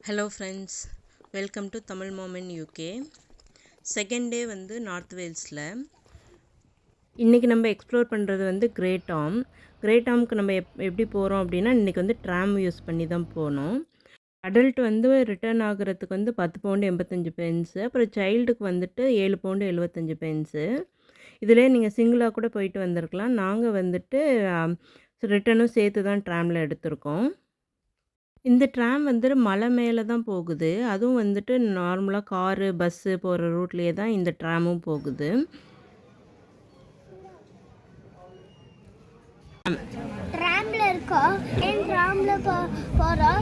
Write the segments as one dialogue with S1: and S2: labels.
S1: Hello friends, welcome to Tamil mom in UK. Second day வந்து north வேல்ஸில். இன்றைக்கி நம்ம explore பண்ணுறது வந்து கிரேட்டாமுக்கு நம்ம எப்படி போகிறோம் அப்படின்னா, இன்றைக்கி வந்து ட்ராம் யூஸ் பண்ணி தான் போனோம். அடல்ட் வந்து ரிட்டர்ன் ஆகிறதுக்கு வந்து 10 பவுண்டு 85 பென்ஸு, அப்புறம் சைல்டுக்கு வந்துட்டு 7 பவுண்டு 75 பென்ஸு. இதிலே நீங்கள் சிங்கிளாக கூட போயிட்டு வந்திருக்கலாம். நாங்கள் வந்துட்டு ரிட்டனும் சேர்த்து தான் ட்ராமில் எடுத்திருக்கோம். இந்த ட்ராம் வந்து மலை மேலே தான் போகுது. அதுவும் வந்துட்டு நார்மலா காரு, பஸ்ஸு போகிற ரூட்லேயே தான் இந்த ட்ராமும் போகுது.
S2: ட்ராம்ல இருக்கோம். ட்ராம்ல போகிறோம்.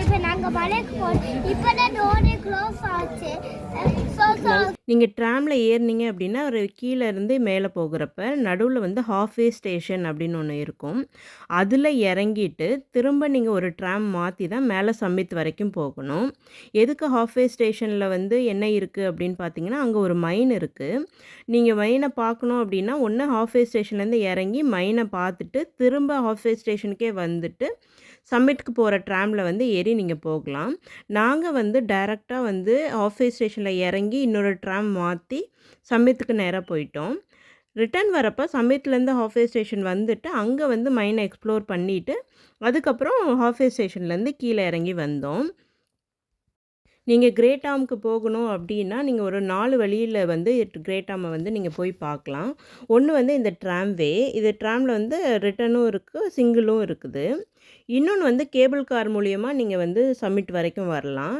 S2: இப்போ நாங்கள் மலைக்கு போகிறோம். இப்போ தான் டோரே க்ளோஸ் ஆச்சு.
S1: நீங்கள் ட்ராமில் ஏறினீங்க அப்படின்னா ஒரு கீழே இருந்து மேலே போகிறப்ப நடுவில் வந்து ஹாஃப்வே ஸ்டேஷன் அப்படின்னு ஒன்று இருக்கும். அதில் இறங்கிட்டு திரும்ப நீங்கள் ஒரு ட்ராம் மாற்றி தான் மேலே சம்மித் வரைக்கும் போகணும். எதுக்கு ஹாஃப்வே ஸ்டேஷனில் வந்து என்ன இருக்குது அப்படின்னு பார்த்தீங்கன்னா, அங்கே ஒரு மைன் இருக்குது. நீங்கள் மைனை பார்க்கணும் அப்படின்னா ஒன்று ஹாஃப்வே ஸ்டேஷன்லேருந்து இறங்கி மைனை பார்த்துட்டு திரும்ப ஹாஃப்வே ஸ்டேஷனுக்கே வந்துட்டு சம்மிட்டுக்கு போகிற ட்ராமில் வந்து ஏறி நீங்கள் போகலாம். நாங்கள் வந்து டைரெக்டாக வந்து ஹாஃப்வே ஸ்டேஷனில் இறங்கி இன்னொரு ட்ராம் மாற்றி சம்மித்துக்கு நேராக போயிட்டோம். ரிட்டர்ன் வரப்போ சம்மிட்லேருந்து ஹாஃப்வே ஸ்டேஷன் வந்துட்டு அங்கே வந்து மைனை எக்ஸ்ப்ளோர் பண்ணிவிட்டு அதுக்கப்புறம் ஹாஃப்வே ஸ்டேஷன்லேருந்து கீழே இறங்கி வந்தோம். நீங்கள் கிரேட்டாமுக்கு போகணும் அப்படின்னா நீங்கள் ஒரு 4 வழியில் வந்து கிரேட்டாமை வந்து நீங்கள் போய் பார்க்கலாம். ஒன்று வந்து இந்த ட்ராம்வே, இது ட்ராமில் வந்து ரிட்டனும் இருக்குது, சிங்கிளும் இருக்குது. இன்னொன்று வந்து கேபிள் கார் மூலியமாக நீங்கள் வந்து சம்மிட் வரைக்கும் வரலாம்.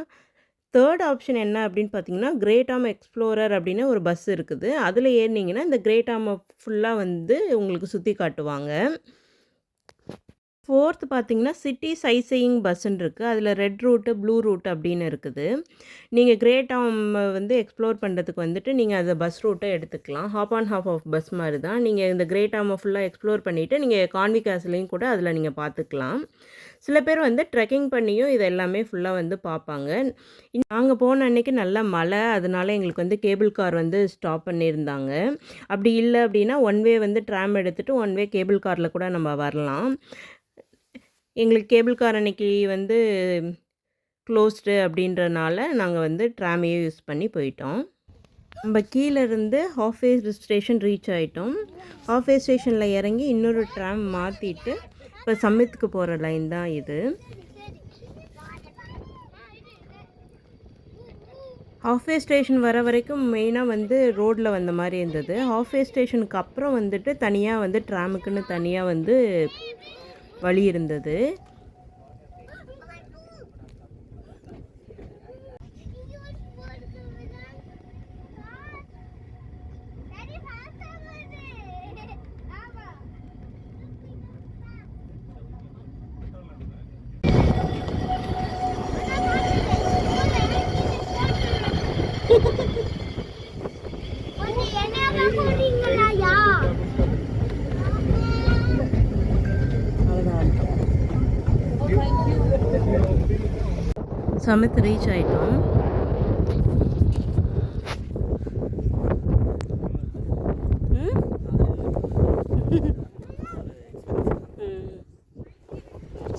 S1: தேர்ட் ஆப்ஷன் என்ன அப்படின்னு பார்த்தீங்கன்னா, கிரேட்டாம் எக்ஸ்ப்ளோரர் அப்படின்னு ஒரு பஸ் இருக்குது. அதில் ஏறினீங்கன்னா இந்த கிரேட்டாமை ஃபுல்லாக வந்து உங்களுக்கு சுற்றி காட்டுவாங்க. ஃபோர்த்து பார்த்தீங்கன்னா, சிட்டி சைட்சீயிங் பஸ்ஸுன்னு இருக்குது. அதில் ரெட் ரூட்டு, ப்ளூ ரூட் அப்படின்னு இருக்குது. நீங்கள் கிரேட்டாம் வந்து எக்ஸ்ப்ளோர் பண்ணுறதுக்கு வந்துட்டு நீங்கள் அந்த பஸ் ரூட்டை எடுத்துக்கலாம். Hop on hop off bus மாதிரி தான். நீங்கள் இந்த கிரேட்டாமை ஃபுல்லாக எக்ஸ்ப்ளோர் பண்ணிவிட்டு நீங்கள் கான்வி கேஸ்லையும் கூட அதில் நீங்கள் பார்த்துக்கலாம். சில பேர் வந்து ட்ரெக்கிங் பண்ணியும் இது எல்லாமே ஃபுல்லாக வந்து பார்ப்பாங்க. நாங்கள் போன அன்றைக்கி நல்ல மழை, அதனால எங்களுக்கு வந்து கேபிள் கார் வந்து ஸ்டாப் பண்ணியிருந்தாங்க. அப்படி இல்லை அப்படின்னா ஒன் வே வந்து ட்ராம் எடுத்துகிட்டு ஒன் வே கேபிள் காரில் கூட நம்ம வரலாம். எங்களுக்கு கேபிள் கார் அன்றைக்கி வந்து க்ளோஸ்டு அப்படின்றனால நாங்கள் வந்து ட்ராமையே யூஸ் பண்ணி போயிட்டோம். நம்ம கீழேருந்து ஹாஃப்வே ஸ்டேஷன் ரீச் ஆகிட்டோம். ஹாஃப்வே ஸ்டேஷனில் இறங்கி இன்னொரு ட்ராம் மாற்றிட்டு இப்போ சம்மித்துக்கு போகிற லைன் தான் இது. ஹாஃப்வே ஸ்டேஷன் வர வரைக்கும் மெயினாக வந்து ரோட்டில் வந்த மாதிரி இருந்தது. ஹாஃப்வே ஸ்டேஷனுக்கு அப்புறம் வந்துட்டு தனியாக வந்து ட்ராமுக்குன்னு தனியாக வந்து வழி இருந்தது. சம்மித் ரீச் ஆகிட்டோம்.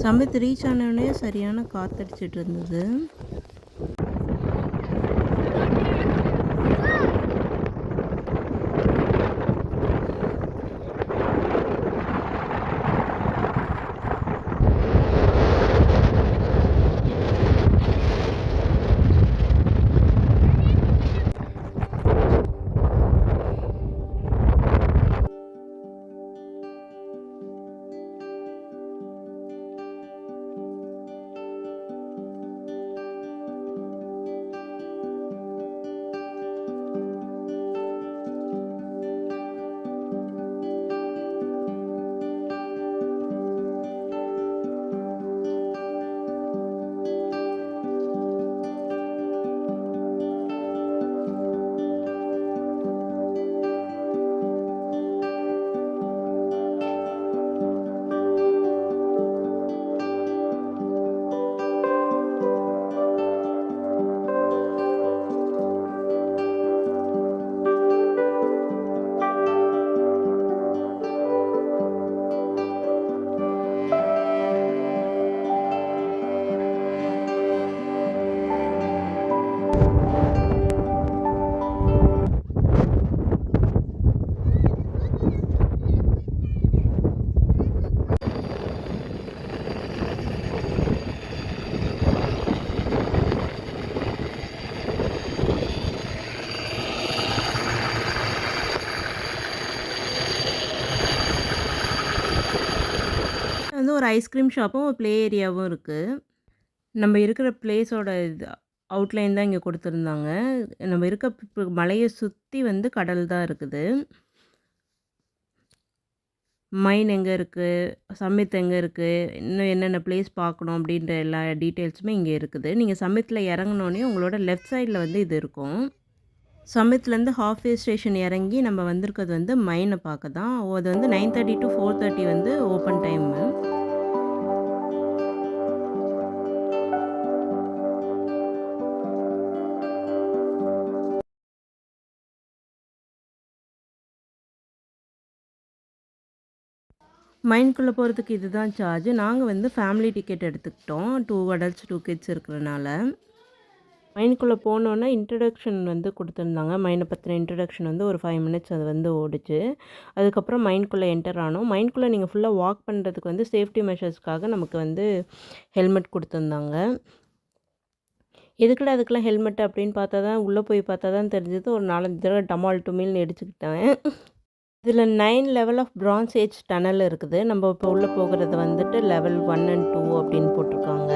S1: சம்மித் ரீச் ஆனோடனே சரியான காற்றடிச்சிட்டு இருந்தது. வந்து ஒரு ஐஸ்கிரீம் ஷாப்பும், ஒரு ப்ளே ஏரியாவும் இருக்கு. நம்ம இருக்கிற பிளேஸோட இது அவுட்லைன் தான் இங்க குடுத்துருந்தாங்க. நம்ம இருக்க மலைய சுத்தி வந்து கடல் தான் இருக்குது. மைன் எங்க இருக்கு? சம்மித் எங்க இருக்கு? இன்னும் என்னென்ன பிளேஸ் பார்க்கணும் அப்படின்ற எல்லா டீட்டெயில்ஸுமே இங்க இருக்குது. நீங்க சம்மித்ல இறங்குனோனே உங்களோட லெஃப்ட் சைட்ல வந்து இது இருக்கும். சம்மித்லேருந்து ஹாஃப் வே ஸ்டேஷன் இறங்கி நம்ம வந்திருக்கிறது வந்து மைன பார்க்க தான். அது வந்து 9:30 to 4:30 வந்து ஓப்பன் டைமு. மைன்குள்ள போறதுக்கு இதுதான் சார்ஜ். நாங்க வந்து ஃபேமிலி டிக்கெட் எடுத்துக்கிட்டோம். 2 அடல்ட்ஸ், 2 கிட்ஸ் இருக்கிறனால. மைனுக்குள்ள போனோனே இன்ட்ரோடக்ஷன் வந்து குடுத்துருந்தாங்க. மைன பத்தின இன்ட்ரோடக்ஷன் வந்து ஒரு 5 மினிட்ஸ் அது வந்து ஓடுச்சு. அதுக்கப்புறம் மைன்குள்ள என்டர் ஆனோம். மைன்குள்ள நீங்க ஃபுல்லா வாக் பண்றதுக்கு வந்து சேஃப்டி மெஷர்ஸ்க்காக நமக்கு வந்து ஹெல்மெட் குடுத்துருந்தாங்க. எதுக்குடா அதுக்கெல்லாம் ஹெல்மெட் அப்படின்னு பார்த்தா தான் உள்ள போய் பார்த்தா தான் தெரிஞ்சது. ஒரு 4, 5 தடவ டமால் டுமில்னு இடிச்சுக்கிட்டேன். இதில 9 level of bronze age tunnel இருக்குது. நம்ம இப்போ உள்ள போகிறது வந்துட்டு லெவல் 1 அண்ட் 2 அப்படின்னு போட்டிருக்காங்க.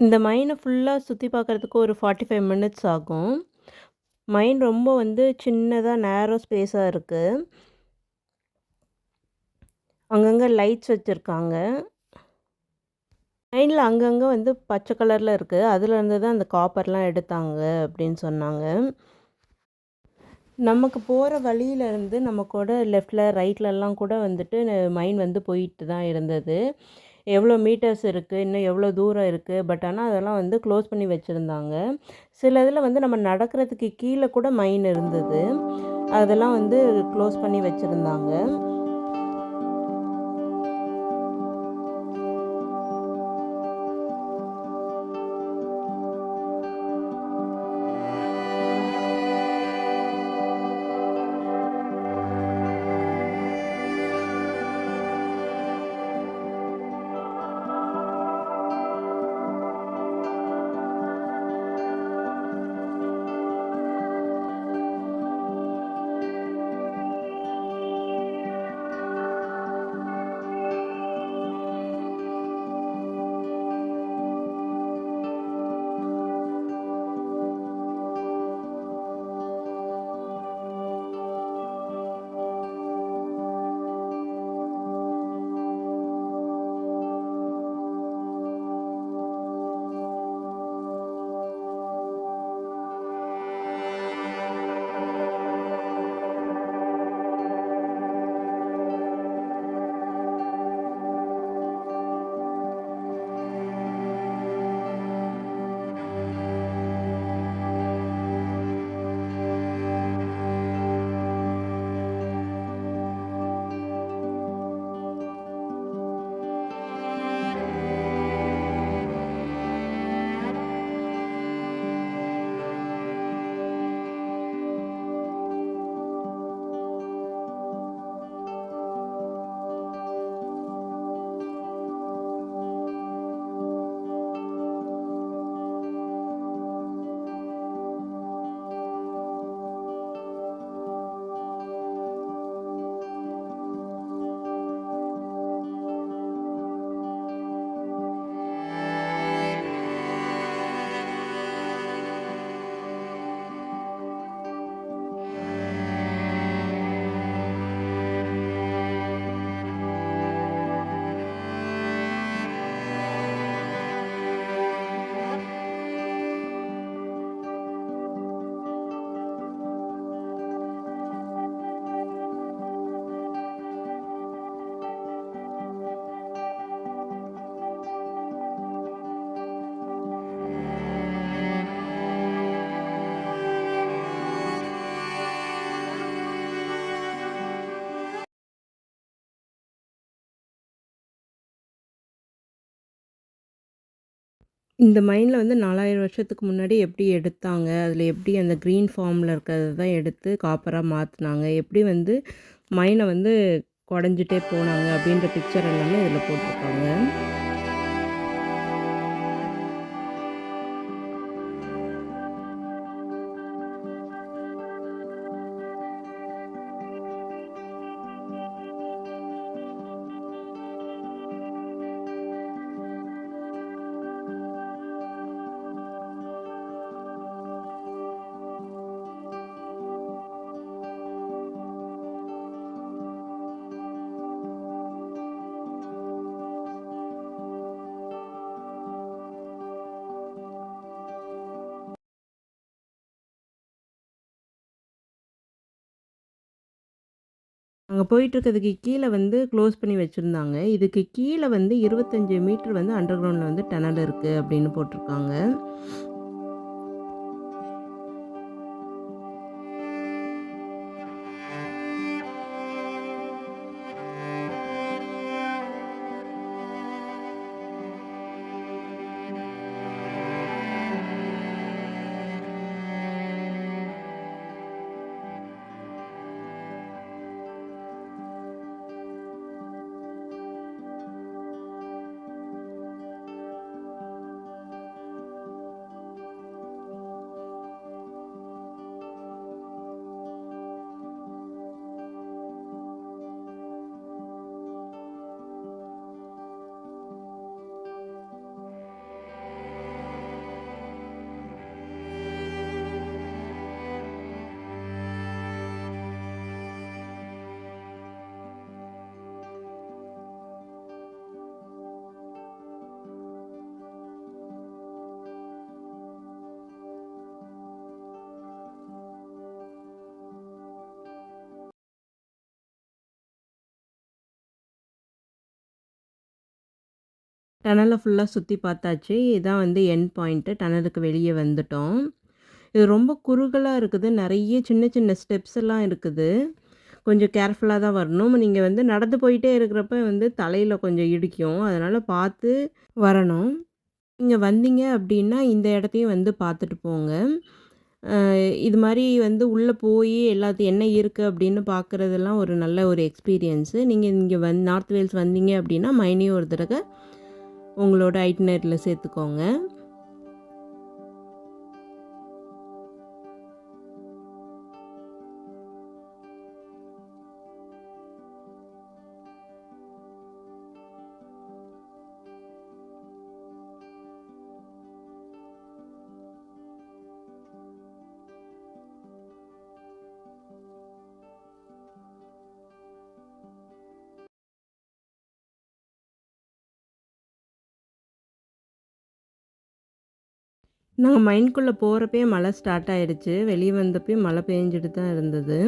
S1: இந்த மைன ஃபுல்லா சுத்தி பார்க்கறதுக்கு ஒரு 45 மினிட்ஸ் ஆகும். மைன் ரொம்ப வந்து சின்னதா நேரோ ஸ்பேஸா இருக்கு. அங்கங்க லைட்ஸ் வச்சிருக்காங்க. மைன்ல அங்கங்க வந்து பச்சை கலர்ல இருக்கு. அதுலேருந்து தான் அந்த காப்பர்லாம் எடுத்தாங்க அப்படின்னு சொன்னாங்க. நமக்கு போற வழியில இருந்து நம்ம கூட லெஃப்ட்ல, ரைட்லலாம் கூட வந்துட்டு மைன் வந்து போயிட்டு தான் இருந்தது. எவ்வளோ மீட்டர்ஸ் இருக்கு, இன்னும் எவ்வளோ தூரம் இருக்கு. பட் ஆனா அதெல்லாம் வந்து க்ளோஸ் பண்ணி வச்சிருந்தாங்க. சில இதில வந்து நம்ம நடக்கிறதுக்கு கீழ கூட மைன் இருந்தது. அதெல்லாம் வந்து க்ளோஸ் பண்ணி வச்சிருந்தாங்க. இந்த மைன்ல வந்து 4000 வருஷத்துக்கு முன்னாடி எப்படி எடுத்தாங்க? அதில எப்படி அந்த கிரீன் ஃபார்ம்ல இருக்கிறத தான் எடுத்து காப்பரா மாத்துனாங்க? எப்படி வந்து மைன வந்து கொடைஞ்சிட்டே போனாங்க? அப்படின்ற பிக்சர் எல்லாமே இதில போட்டிருக்காங்க. அங்க போயிட்டுருக்கிறதுக்கு கீழ வந்து க்ளோஸ் பண்ணி வச்சிருந்தாங்க. இதுக்கு கீழ வந்து 25 மீட்டர் வந்து அண்டர் கிரவுண்ட்ல வந்து டனல் இருக்கு அப்படின்னு போட்டிருக்காங்க. டனலை ஃபுல்லாக சுற்றி பார்த்தாச்சு. இதான் வந்து எண்ட் பாயிண்ட்டு. டனலுக்கு வெளியே வந்துட்டோம். இது ரொம்ப குறுகலாக இருக்குது. நிறைய சின்ன சின்ன ஸ்டெப்ஸ் எல்லாம் இருக்குது. கொஞ்சம் கேர்ஃபுல்லாக தான் வரணும். நீங்கள் வந்து நடந்து போயிட்டே இருக்கிறப்ப வந்து தலையில் கொஞ்சம் இடிக்கும். அதனால் பார்த்து வரணும். நீங்க வந்தீங்க அப்படின்னா, இந்த இடத்தையும் வந்து பார்த்துட்டு போங்க. இது மாரி வந்து உள்ள போயி எல்லாத்தையும் என்ன இருக்கு அப்படின்னு பார்க்குறதெல்லாம் ஒரு நல்ல ஒரு எக்ஸ்பீரியன்ஸு. நீங்க இங்க நார்த் வேல்ஸ் வந்தீங்க அப்படின்னா, மைனையும் ஒரு தடவை உங்களோட ஐட்டினரில சேர்த்துக்கோங்க. நாங்க மைன்குள்ள போறப்பயே மழை ஸ்டார்ட் ஆயிடுச்சு. வெளிய வந்தப்பயும் மழை பெஞ்சுட்டு தான் இருந்தது.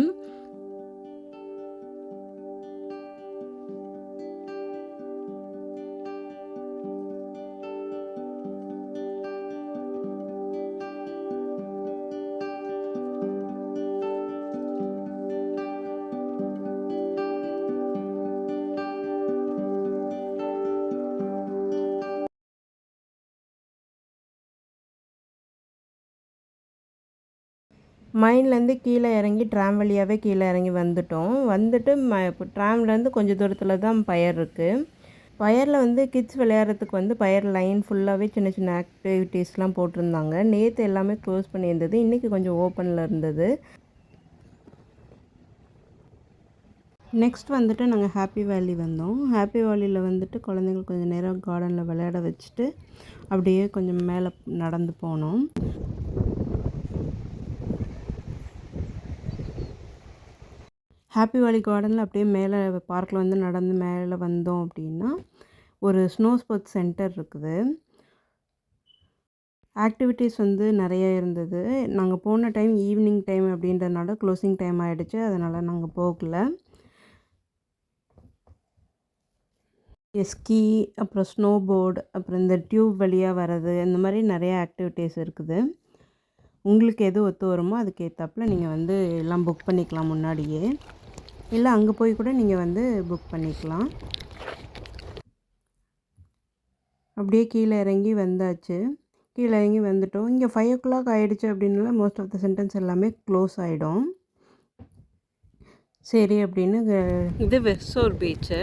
S1: மைன்லேருந்து கீழே இறங்கி ட்ராம் வழியாவே கீழே இறங்கி வந்துட்டோம். வந்துட்டு இப்போ ட்ராம்லேருந்து கொஞ்சம் தூரத்தில தான் பயர் இருக்குது. பயரில் வந்து கிட்ஸ் விளையாடுறதுக்கு வந்து பயர் லைன் ஃபுல்லாகவே சின்ன சின்ன ஆக்டிவிட்டீஸ்லாம் போட்டிருந்தாங்க. நேற்று எல்லாமே க்ளோஸ் பண்ணியிருந்தது. இன்றைக்கி கொஞ்சம் ஓப்பனில் இருந்தது. நெக்ஸ்ட் வந்துட்டு நாங்கள் ஹாப்பி வேலி வந்தோம். ஹாப்பி வேலியில் வந்துட்டு குழந்தைங்களுக்கு கொஞ்சம் நேரம் கார்டனில் விளையாட வச்சுட்டு அப்படியே கொஞ்சம் மேலே நடந்து போனோம். ஹாப்பி வேலி கார்டனில் அப்படியே மேலே பார்க்கில் வந்து நடந்து மேலே வந்தோம் அப்படின்னா ஒரு ஸ்னோ ஸ்போர்ட்ஸ் சென்டர் இருக்குது. ஆக்டிவிட்டீஸ் வந்து நிறைய இருந்தது. நாங்கள் போன டைம் ஈவினிங் டைம் அப்படின்றதுனால க்ளோசிங் டைம் ஆகிடுச்சு. அதனால் நாங்கள் போகல. ஸ்கீ, அப்புறம் ஸ்னோ போர்டு, அப்புறம் இந்த டியூப் வழியாக வர்றது, இந்த மாதிரி நிறைய ஆக்டிவிட்டீஸ் இருக்குது. உங்களுக்கு எது ஒத்து வருமோ அதுக்கு ஏற்றாப்புல நீங்கள் வந்து எல்லாம் புக் பண்ணிக்கலாம் முன்னாடியே. இல்லை அங்கே போய் கூட நீங்கள் வந்து புக் பண்ணிக்கலாம். அப்படியே கீழே இறங்கி வந்தாச்சு. கீழே இறங்கி வந்துட்டோம். இங்கே 5 o'clock ஆகிடுச்சு அப்படின்னால மோஸ்ட் ஆஃப் த சென்டென்ஸ் எல்லாமே க்ளோஸ் ஆகிடும். சரி அப்படின்னு
S3: இது வெஸ்ஸோர் பீச்சு.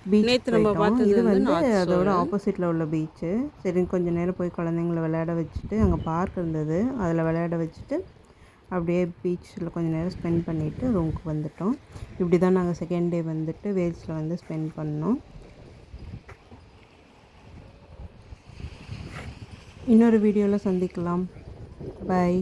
S1: பீச்
S3: நேற்று நம்ம பார்த்தது
S1: இது வந்து
S3: நார்த்
S1: அதோட
S3: ஷோர்.
S1: ஆப்போசிட்டில் உள்ள பீச்சு. சரி கொஞ்சம் நேரம் போய் குழந்தைங்கள விளையாட வச்சுட்டு அங்கே பார்க் இருந்தது, அதில் விளையாட வச்சுட்டு அப்படியே பீச்சில் கொஞ்சம் நேரம் ஸ்பெண்ட் பண்ணிவிட்டு ரூமுக்கு வந்துட்டோம். இப்படி தான் நாங்கள் செகண்ட் டே வந்துட்டு வேல்ஸில் வந்து ஸ்பெண்ட் பண்ணோம். இன்னொரு வீடியோவில் சந்திக்கலாம். பாய்.